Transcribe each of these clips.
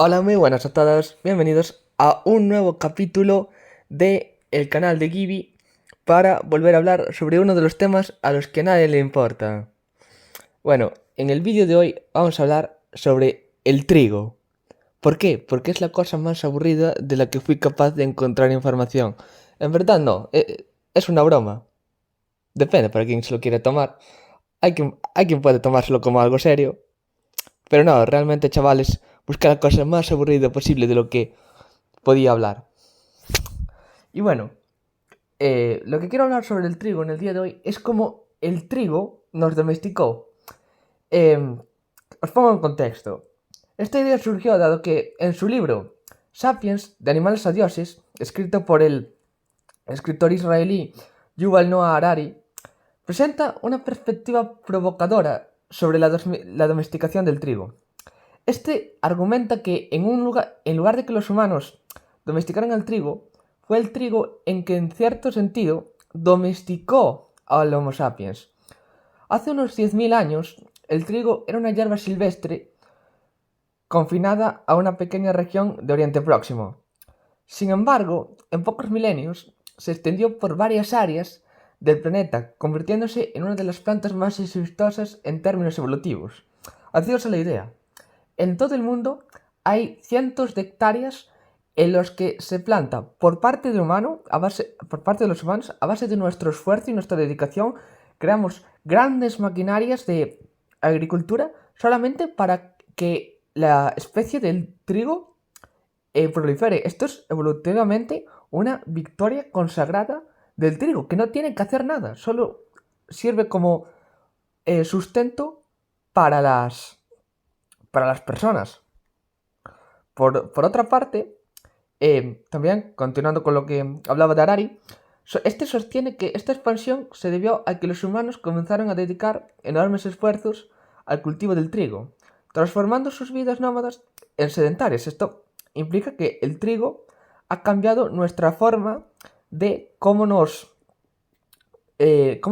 Hola, muy buenas a todos. Bienvenidos a un nuevo capítulo de el canal de Gibi para volver a hablar sobre uno de los temas a los que nadie le importa. Bueno, en el vídeo de hoy vamos a hablar sobre el trigo. ¿Por qué? Porque es la cosa más aburrida de la que fui capaz de encontrar información. En verdad no, es una broma. Depende para quien se lo quiere tomar. Hay quien puede tomárselo como algo serio. Pero no, realmente, chavales, busca la cosa más aburrida posible de lo que podía hablar. Y bueno, lo que quiero hablar sobre el trigo en el día de hoy es cómo el trigo nos domesticó. Eh, Os pongo en contexto. Esta idea surgió dado que en su libro Sapiens, de animales a dioses, escrito por el escritor israelí Yuval Noah Harari, presenta una perspectiva provocadora sobre la domesticación del trigo. Este argumenta que en lugar de que los humanos domesticaran el trigo, fue el trigo en que en cierto sentido domesticó al Homo sapiens. Hace unos 10.000 años, el trigo era una hierba silvestre confinada a una pequeña región de Oriente Próximo. Sin embargo, en pocos milenios se extendió por varias áreas del planeta, convirtiéndose en una de las plantas más exitosas en términos evolutivos. Haceos a la idea. En todo el mundo hay cientos de hectáreas en los que se planta por parte por parte de los humanos, a base de nuestro esfuerzo y nuestra dedicación, creamos grandes maquinarias de agricultura solamente para que la especie del trigo prolifere. Esto es evolutivamente una victoria consagrada del trigo, que no tiene que hacer nada, solo sirve como sustento para las personas. Por otra parte, también continuando con lo que hablaba de Harari, este sostiene que esta expansión se debió a que los humanos comenzaron a dedicar enormes esfuerzos al cultivo del trigo, transformando sus vidas nómadas en sedentarias. Esto implica que el trigo ha cambiado nuestra forma de cómo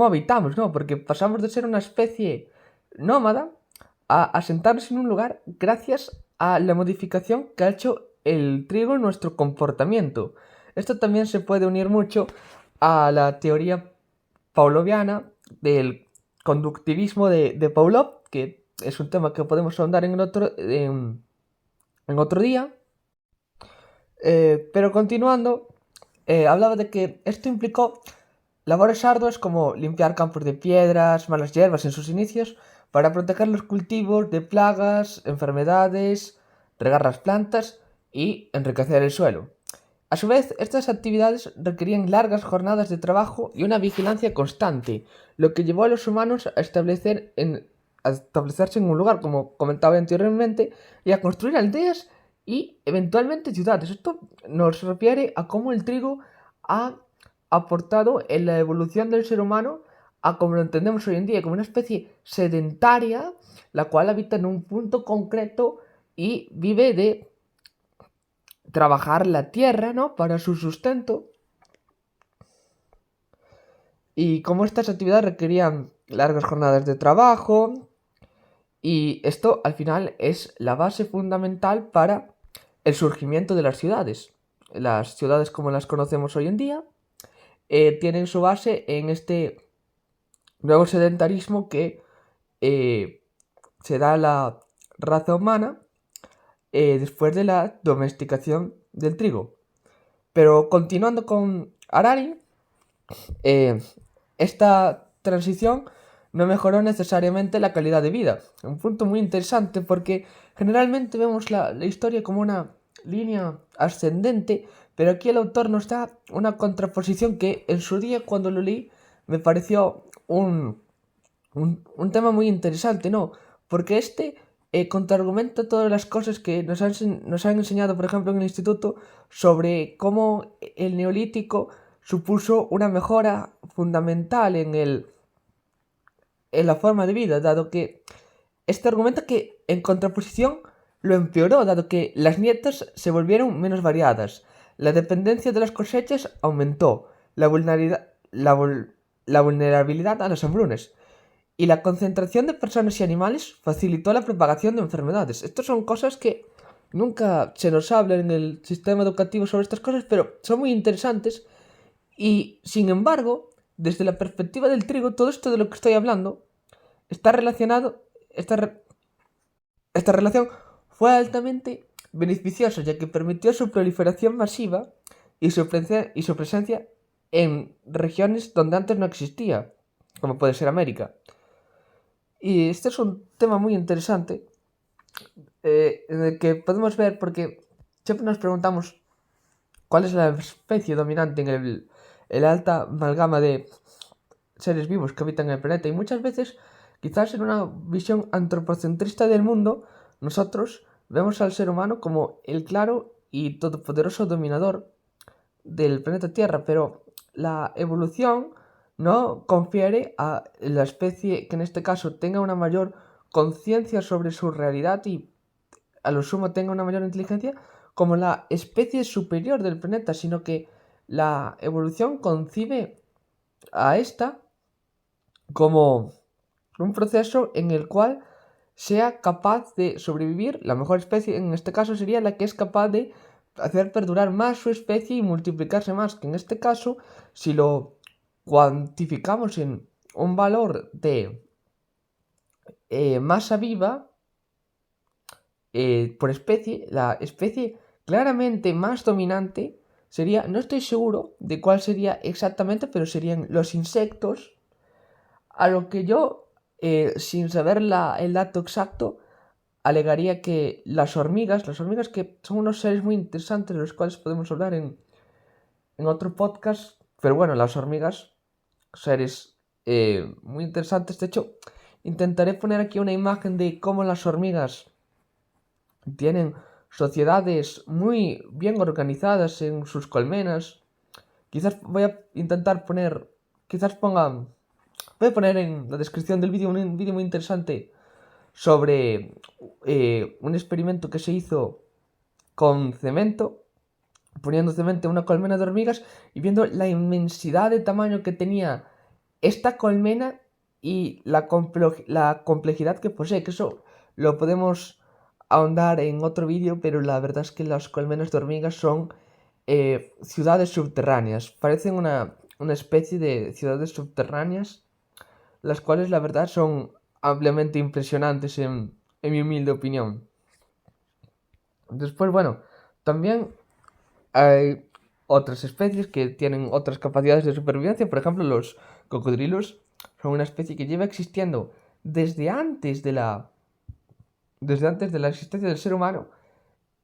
habitamos, ¿no? Porque pasamos de ser una especie nómada a asentarnos en un lugar gracias a la modificación que ha hecho el trigo en nuestro comportamiento. Esto también se puede unir mucho a la teoría pavloviana del conductivismo de Pavlov, que es un tema que podemos ahondar en otro día. Pero continuando, hablaba de que esto implicó labores arduas como limpiar campos de piedras, malas hierbas en sus inicios, para proteger los cultivos de plagas, enfermedades, regar las plantas y enriquecer el suelo. A su vez, estas actividades requerían largas jornadas de trabajo y una vigilancia constante, lo que llevó a los humanos a establecerse en un lugar, como comentaba anteriormente, y a construir aldeas y eventualmente ciudades. Esto nos refiere a cómo el trigo ha aportado en la evolución del ser humano a como lo entendemos hoy en día, como una especie sedentaria, la cual habita en un punto concreto y vive de trabajar la tierra, ¿no? Para su sustento. Y como estas actividades requerían largas jornadas de trabajo, y esto al final es la base fundamental para el surgimiento de las ciudades. Las ciudades como las conocemos hoy en día tienen su base en este nuevo sedentarismo que se da a la raza humana después de la domesticación del trigo. Pero continuando con Harari, eh, esta transición no mejoró necesariamente la calidad de vida. Un punto muy interesante porque generalmente vemos la historia como una línea ascendente, pero aquí el autor nos da una contraposición que en su día cuando lo leí me pareció un tema muy interesante, ¿no? Porque contraargumenta todas las cosas que nos han enseñado, por ejemplo, en el instituto, sobre cómo el neolítico supuso una mejora fundamental en la forma de vida, dado que este argumenta que, en contraposición, lo empeoró, dado que las nietas se volvieron menos variadas, la dependencia de las cosechas aumentó, la vulnerabilidad a las hambrunas, y la concentración de personas y animales facilitó la propagación de enfermedades. Estas son cosas que Nunca se nos habla en el sistema educativo sobre estas cosas, pero son muy interesantes y, sin embargo, desde la perspectiva del trigo, todo esto de lo que estoy hablando está relacionado, esta relación fue altamente beneficiosa, ya que permitió su proliferación masiva y su presencia en regiones donde antes no existía, como puede ser América. Y este es un tema muy interesante, en el que podemos ver, porque siempre nos preguntamos cuál es la especie dominante en la alta amalgama de seres vivos que habitan el planeta, y muchas veces, quizás en una visión antropocentrista del mundo, nosotros vemos al ser humano como el claro y todopoderoso dominador del planeta Tierra, pero la evolución no confiere a la especie que en este caso tenga una mayor conciencia sobre su realidad y a lo sumo tenga una mayor inteligencia como la especie superior del planeta, sino que la evolución concibe a esta como un proceso en el cual sea capaz de sobrevivir. La mejor especie en este caso sería la que es capaz de hacer perdurar más su especie y multiplicarse más, que en este caso, si lo cuantificamos en un valor de masa viva por especie, la especie claramente más dominante sería, no estoy seguro de cuál sería exactamente, pero serían los insectos, a lo que yo, sin saber el dato exacto, alegaría que las hormigas que son unos seres muy interesantes de los cuales podemos hablar en otro podcast, pero bueno, las hormigas, seres muy interesantes. De hecho, intentaré poner aquí una imagen de cómo las hormigas tienen sociedades muy bien organizadas en sus colmenas. Quizás voy a intentar poner, quizás ponga, voy a poner en la descripción del vídeo un vídeo muy interesante sobre un experimento que se hizo con cemento, poniendo cemento en una colmena de hormigas y viendo la inmensidad de tamaño que tenía esta colmena y la complejidad que posee, que eso lo podemos ahondar en otro vídeo, pero la verdad es que las colmenas de hormigas son ciudades subterráneas, parecen una especie de ciudades subterráneas, las cuales la verdad son ampliamente impresionantes en mi humilde opinión. Después, bueno, también hay otras especies que tienen otras capacidades de supervivencia. Por ejemplo, los cocodrilos son una especie que lleva existiendo desde antes desde antes de la existencia del ser humano,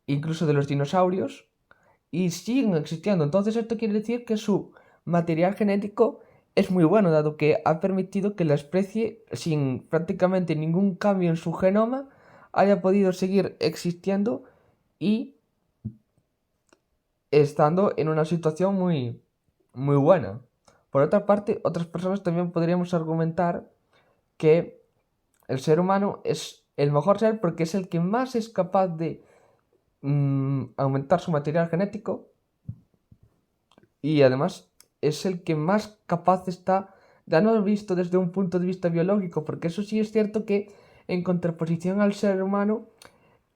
incluso de los dinosaurios, y siguen existiendo. Entonces esto quiere decir que su material genético es muy bueno, dado que ha permitido que la especie, sin prácticamente ningún cambio en su genoma, haya podido seguir existiendo y estando en una situación muy buena. Por otra parte, otras personas también podríamos argumentar que el ser humano es el mejor ser porque es el que más es capaz de aumentar su material genético y además es el que más capaz está, ya no visto desde un punto de vista biológico, porque eso sí es cierto que en contraposición al ser humano,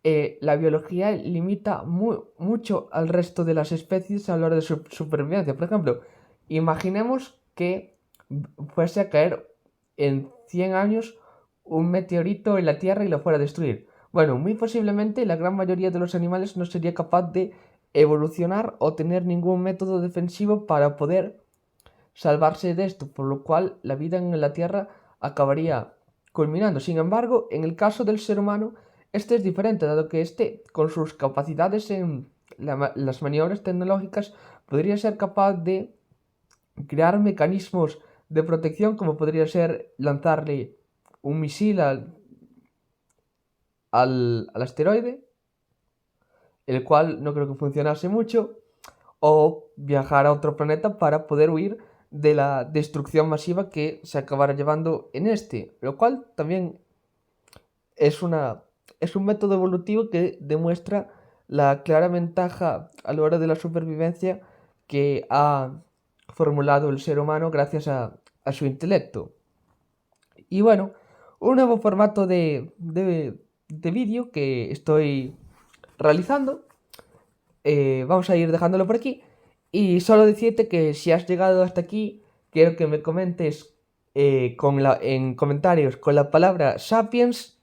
la biología limita mucho al resto de las especies a la hora de su supervivencia. Por ejemplo, imaginemos que fuese a caer en 100 años un meteorito en la Tierra y lo fuera a destruir. Bueno, muy posiblemente la gran mayoría de los animales no sería capaz de evolucionar o tener ningún método defensivo para poder salvarse de esto, por lo cual la vida en la Tierra acabaría culminando. Sin embargo, en el caso del ser humano, este es diferente, dado que este, con sus capacidades en las maniobras tecnológicas, podría ser capaz de crear mecanismos de protección, como podría ser lanzarle un misil al asteroide, el cual no creo que funcionase mucho, o viajar a otro planeta para poder huir de la destrucción masiva que se acabará llevando en este, lo cual también es es un método evolutivo que demuestra la clara ventaja a la hora de la supervivencia que ha formulado el ser humano gracias a su intelecto. Y bueno, un nuevo formato de vídeo que estoy realizando. Vamos a ir dejándolo por aquí. Y solo decirte que si has llegado hasta aquí, quiero que me comentes en comentarios con la palabra Sapiens.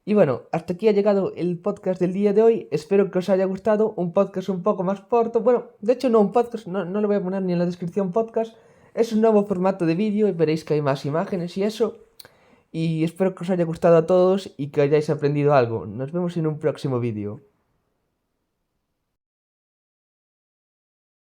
Y bueno, hasta aquí ha llegado el podcast del día de hoy. Espero que os haya gustado. Un podcast un poco más corto. Bueno, de hecho no un podcast, no lo voy a poner ni en la descripción podcast. Es un nuevo formato de vídeo y veréis que hay más imágenes y eso. Y espero que os haya gustado a todos y que hayáis aprendido algo. Nos vemos en un próximo vídeo.